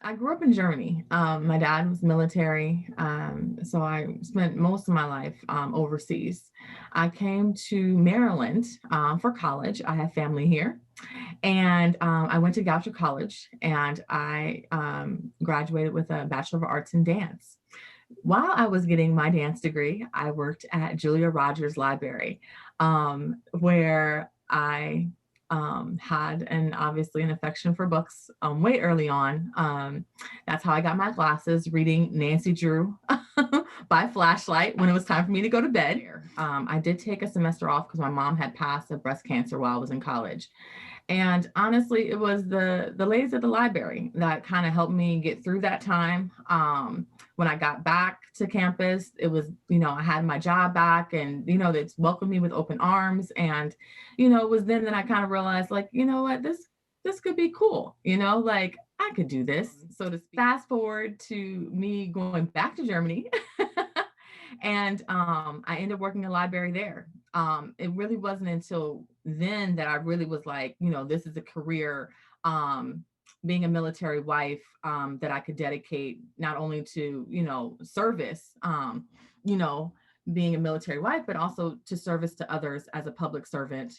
I grew up in Germany. My dad was military, so I spent most of my life overseas. I came to Maryland for college. I have family here, and I went to Goucher College, and I graduated with a Bachelor of Arts in Dance. While I was getting my dance degree, I worked at Julia Rogers Library, where I had obviously an affection for books way early on. That's how I got my glasses, reading Nancy Drew by flashlight when it was time for me to go to bed. I did take a semester off because my mom had passed of breast cancer while I was in college. And honestly, it was the ladies at the library that kind of helped me get through that time. When I got back to campus, it was, I had my job back, and, they welcomed me with open arms. And, it was then that I kind of realized, like, you know what, this could be cool, like I could do this, so to speak. Fast forward to me going back to Germany. And I ended up working in a library there. It really wasn't until then that I really was like, this is a career, being a military wife, that I could dedicate not only to, service, you know, being a military wife, but also to service to others as a public servant,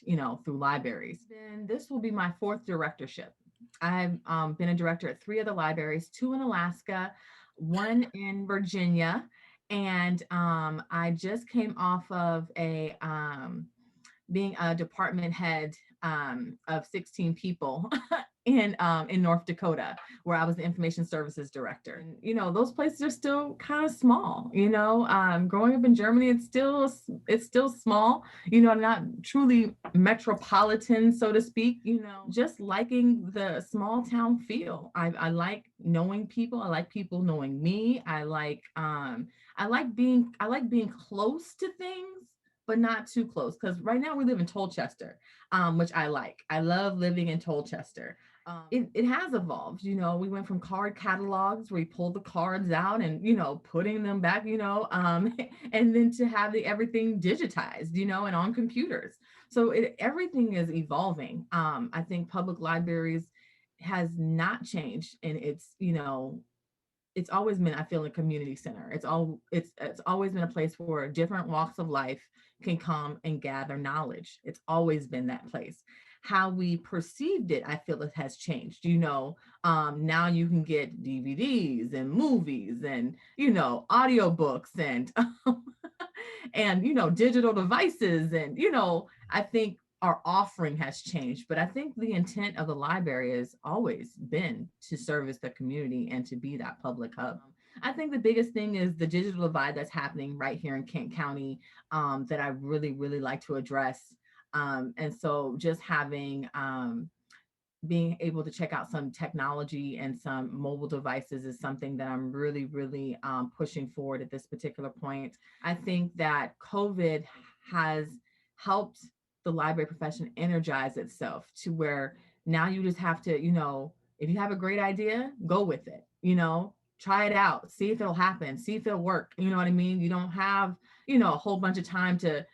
through libraries. Then this will be my fourth directorship. I've been a director at three other libraries, two in Alaska, one in Virginia, and I just came off of a being a department head of 16 people in North Dakota, where I was the information services director. And those places are still kind of small. Growing up in Germany, it's still small. Not truly metropolitan, so to speak. Just liking the small town feel. I like knowing people. I like people knowing me. I like being close to things, but not too close. Because right now we live in Tolchester, which I like. I love living in Tolchester. It has evolved. We went from card catalogs where you pulled the cards out and, putting them back, and then to have everything digitized, and on computers. So everything is evolving. I think public libraries has not changed, and it's always been, I feel, a community center. It's always been a place where different walks of life can come and gather knowledge. It's always been that place. How we perceived it, I feel it has changed. Now you can get DVDs and movies and audiobooks and and digital devices, and I think our offering has changed, but I think the intent of the library has always been to service the community and to be that public hub. I think the biggest thing is the digital divide that's happening right here in Kent County, that I really, really like to address. And so just being able to check out some technology and some mobile devices is something that I'm really, really pushing forward at this particular point. I think that COVID has helped the library profession energize itself to where now you just have to, if you have a great idea, go with it, try it out, see if it'll happen, see if it'll work. You know what I mean? You don't have, a whole bunch of time to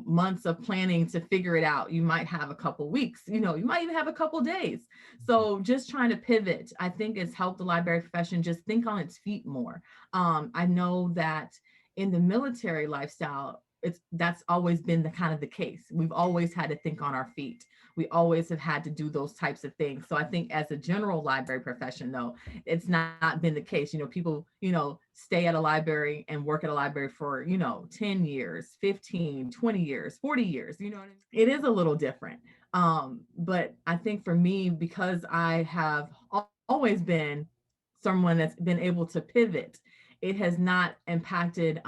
months of planning to figure it out. You might have a couple weeks, you might even have a couple days. So just trying to pivot, I think it's helped the library profession just think on its feet more. I know that in the military lifestyle, that's always been the kind of the case. We've always had to think on our feet. We always have had to do those types of things. So I think as a general library profession, though, it's not been the case. People, stay at a library and work at a library for, 10 years, 15, 20 years, 40 years, what I mean? It is a little different. But I think for me, because I have always been someone that's been able to pivot, it has not impacted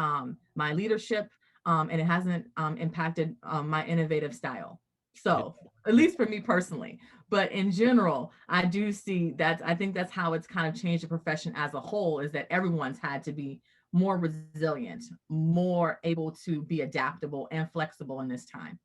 my leadership, and it hasn't impacted my innovative style. So at least for me personally, but in general, I do see that. I think that's how it's kind of changed the profession as a whole, is that everyone's had to be more resilient, more able to be adaptable and flexible in this time.